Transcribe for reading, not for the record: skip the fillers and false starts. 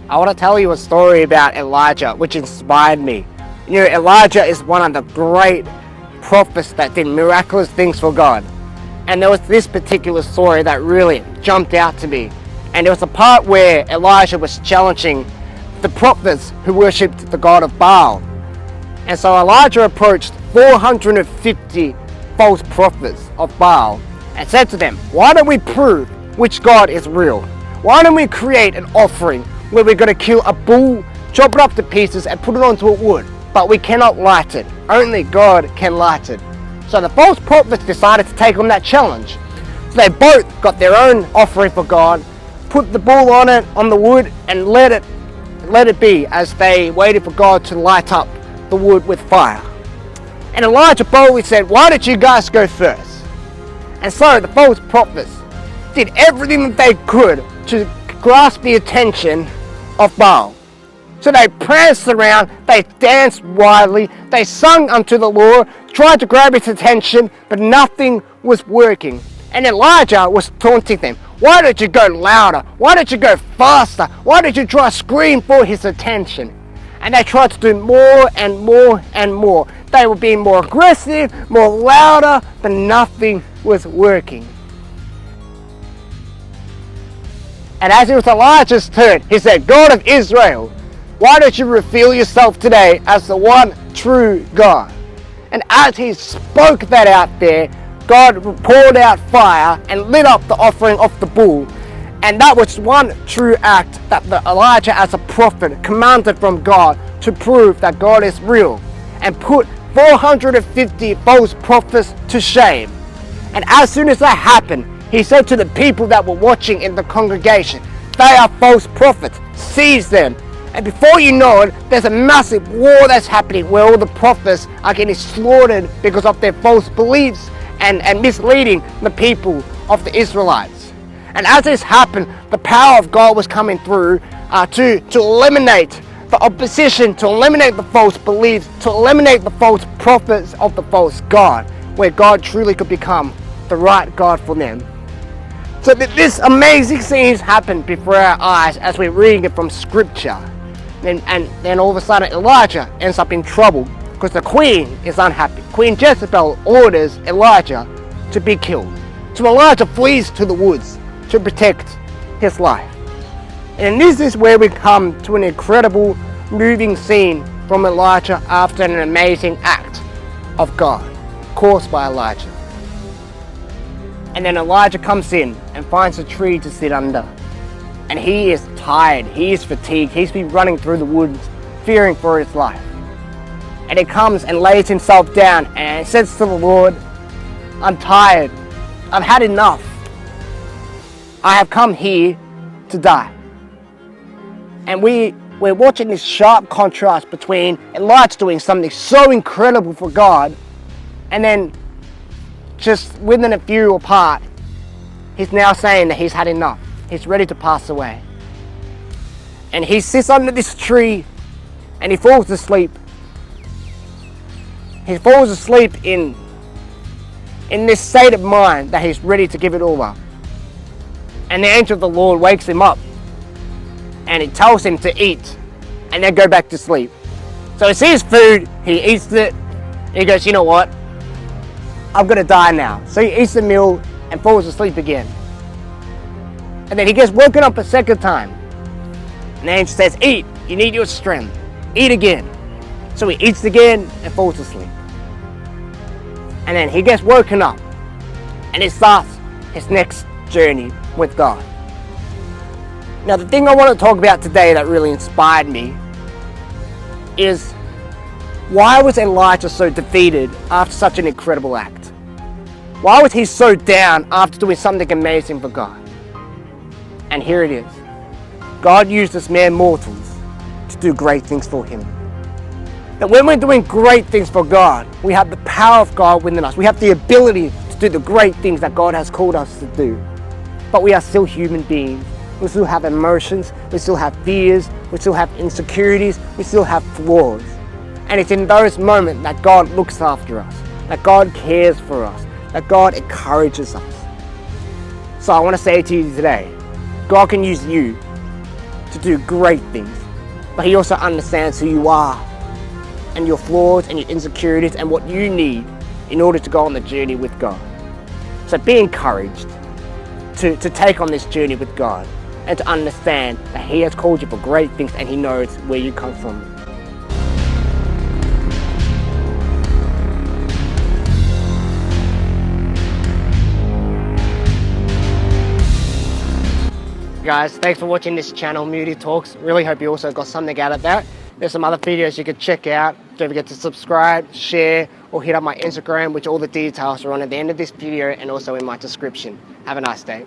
I want to tell you a story about Elijah, which inspired me. You know, Elijah is one of the great prophets that did miraculous things for God. And there was this particular story that really jumped out to me. And there was a part where Elijah was challenging the prophets who worshipped the god of Baal. And so Elijah approached 450 false prophets of Baal and said to them, why don't we prove which God is real? Why don't we create an offering where we're going to kill a bull, chop it up to pieces and put it onto a wood, but we cannot light it. Only God can light it. So the false prophets decided to take on that challenge. So they both got their own offering for God, put the bull on it, on the wood, and let it be as they waited for God to light up the wood with fire. And Elijah boldly said, why don't you guys go first? And so the false prophets did everything that they could to grasp the attention of Baal. So they pranced around, they danced wildly, they sung unto the Lord, tried to grab his attention, but nothing was working. And Elijah was taunting them. Why don't you go louder? Why don't you go faster? Why don't you try to scream for his attention? And they tried to do more and more and more. They were being more aggressive, more louder, but nothing was working. And as it was Elijah's turn, he said, God of Israel, why don't you reveal yourself today as the one true God? And as he spoke that out there, God poured out fire and lit up the offering of the bull. And that was one true act that Elijah as a prophet commanded from God to prove that God is real and put 450 false prophets to shame. And as soon as that happened, he said to the people that were watching in the congregation, they are false prophets, seize them. And before you know it, there's a massive war that's happening where all the prophets are getting slaughtered because of their false beliefs and misleading the people of the Israelites. And as this happened, the power of God was coming through to eliminate the opposition, to eliminate the false beliefs, to eliminate the false prophets of the false God, where God truly could become the right God for them. So that this amazing scenes happened before our eyes as we're reading it from scripture. And then all of a sudden Elijah ends up in trouble because the queen is unhappy. Queen Jezebel orders Elijah to be killed. So Elijah flees to the woods to protect his life. And this is where we come to an incredible moving scene from Elijah after an amazing act of God caused by Elijah. And then Elijah comes in and finds a tree to sit under. And he is tired, he is fatigued, he's been running through the woods, fearing for his life. And he comes and lays himself down and says to the Lord, I'm tired, I've had enough. I have come here to die. And we're watching this sharp contrast between Elijah doing something so incredible for God, and then just within a few apart, he's now saying that he's had enough. He's ready to pass away. And he sits under this tree and he falls asleep. He falls asleep in this state of mind that he's ready to give it all up. And the angel of the Lord wakes him up and he tells him to eat and then go back to sleep. So he sees food, he eats it, and he goes, you know what? I'm gonna die now. So he eats the meal and falls asleep again. And then he gets woken up a second time. And the angel says, eat, you need your strength. Eat again. So he eats again and falls asleep. And then he gets woken up and he starts his next journey with God. Now the thing I want to talk about today that really inspired me is, why was Elijah so defeated after such an incredible act? Why was he so down after doing something amazing for God? And here it is. God used us mere mortals to do great things for him. That when we're doing great things for God, we have the power of God within us. We have the ability to do the great things that God has called us to do. But we are still human beings. We still have emotions, we still have fears, we still have insecurities, we still have flaws. And it's in those moments that God looks after us, that God cares for us, that God encourages us. So I want to say to you today, God can use you to do great things, but He also understands who you are and your flaws and your insecurities and what you need in order to go on the journey with God. So be encouraged to take on this journey with God and to understand that He has called you for great things and He knows where you come from. Guys, thanks for watching this channel, Moody Talks. Really hope you also got something out of that. There's some other videos you could check out. Don't forget to subscribe, share, or hit up my Instagram, which all the details are on at the end of this video and also in my description. Have a nice day.